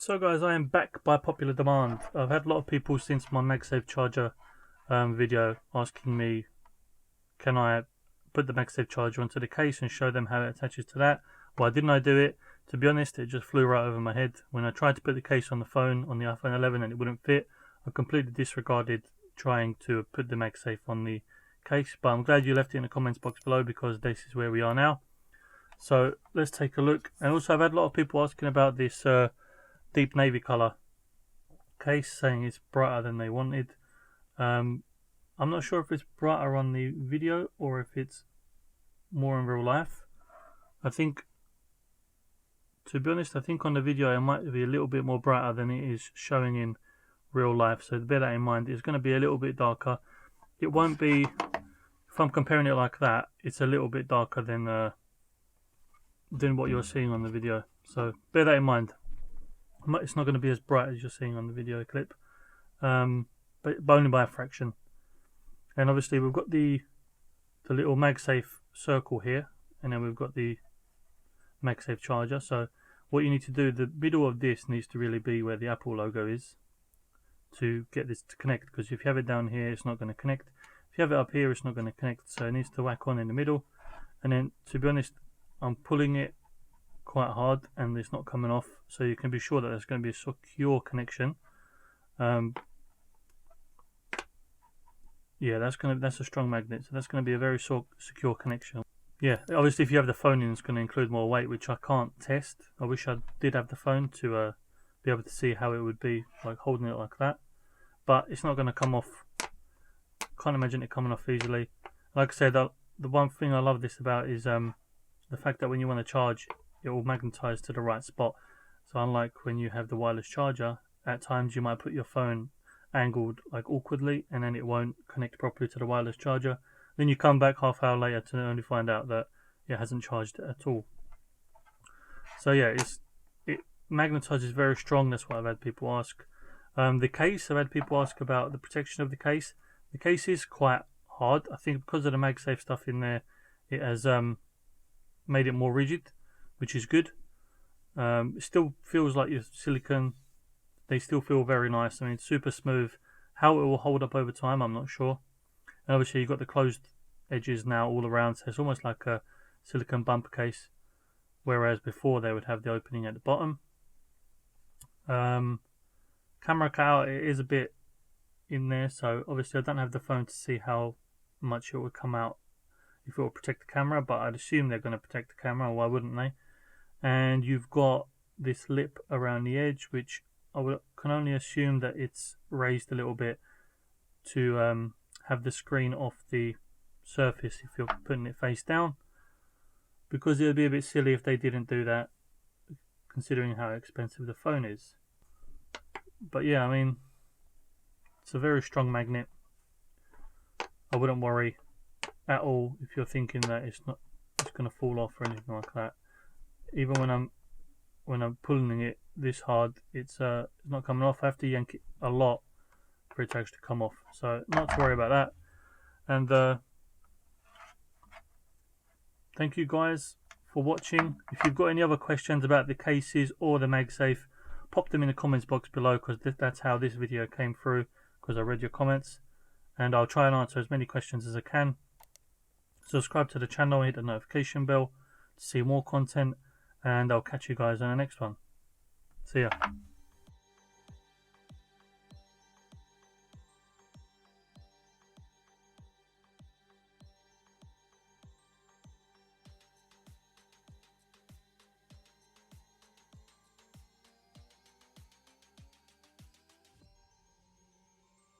So guys, I am back by popular demand. I've had a lot of people since my MagSafe charger video asking me, can I put the MagSafe charger onto the case and show them how it attaches to that. Why didn't I do it? To be honest, it just flew right over my head. When I tried to put the case on the phone, on the iPhone 11, and it wouldn't fit, I completely disregarded trying to put the MagSafe on the case. But I'm glad you left it in the comments box below, because this is where we are now. So let's take a look. And also, I've had a lot of people asking about this deep navy color case, saying it's brighter than they wanted. I'm not sure if it's brighter on the video or if it's more in real life. I think, to be honest, I think on the video it might be a little bit more brighter than it is showing in real life, so bear that in mind. It's going to be a little bit darker. It won't be, if I'm comparing it like that, it's a little bit darker than what you're seeing on the video, so bear that in mind. It's not going to be as bright as you're seeing on the video clip, but only by a fraction. And obviously we've got the little MagSafe circle here, and then we've got the MagSafe charger. So what you need to do, the middle of this needs to really be where the Apple logo is to get this to connect, because if you have it down here it's not going to connect. If you have it up here it's not going to connect, so it needs to whack on in the middle. And then, to be honest, I'm pulling it quite hard and it's not coming off, so you can be sure that there's going to be a secure connection. Yeah, that's a strong magnet, so that's going to be a very secure connection. Yeah, obviously if you have the phone in, it's going to include more weight, which I can't test. I wish I did have the phone to be able to see how it would be like holding it like that, but it's not going to come off. Can't imagine it coming off easily. Like I said, the one thing I love this about is the fact that when you want to charge, it will magnetize to the right spot. So unlike when you have the wireless charger, at times you might put your phone angled like awkwardly and then it won't connect properly to the wireless charger. Then you come back half hour later to only find out that it hasn't charged at all. So yeah, it magnetizes very strong. That's what I've had people ask. The case, I've had people ask about the protection of the case. The case is quite hard. I think because of the MagSafe stuff in there, it has made it more rigid, which is good. It still feels like your silicone. They still feel very nice. I mean, it's super smooth. How it will hold up over time, I'm not sure. And obviously you've got the closed edges now all around, so it's almost like a silicone bumper case, whereas before they would have the opening at the bottom. Camera cutout, it is a bit in there, so obviously I don't have the phone to see how much it would come out if it will protect the camera, but I'd assume they're going to protect the camera. Why wouldn't they? And you've got this lip around the edge, which I can only assume that it's raised a little bit to have the screen off the surface if you're putting it face down, because it would be a bit silly if they didn't do that, considering how expensive the phone is. But yeah, I mean, it's a very strong magnet. I wouldn't worry at all if you're thinking that it's going to fall off or anything like that. Even when I'm pulling it this hard, it's not coming off. I have to yank it a lot for it to actually come off, so not to worry about that. And thank you guys for watching. If you've got any other questions about the cases or the MagSafe, pop them in the comments box below, because that's how this video came through, because I read your comments, and I'll try and answer as many questions as I can. Subscribe to the channel, hit the notification bell to see more content, and I'll catch you guys on the next one. See ya.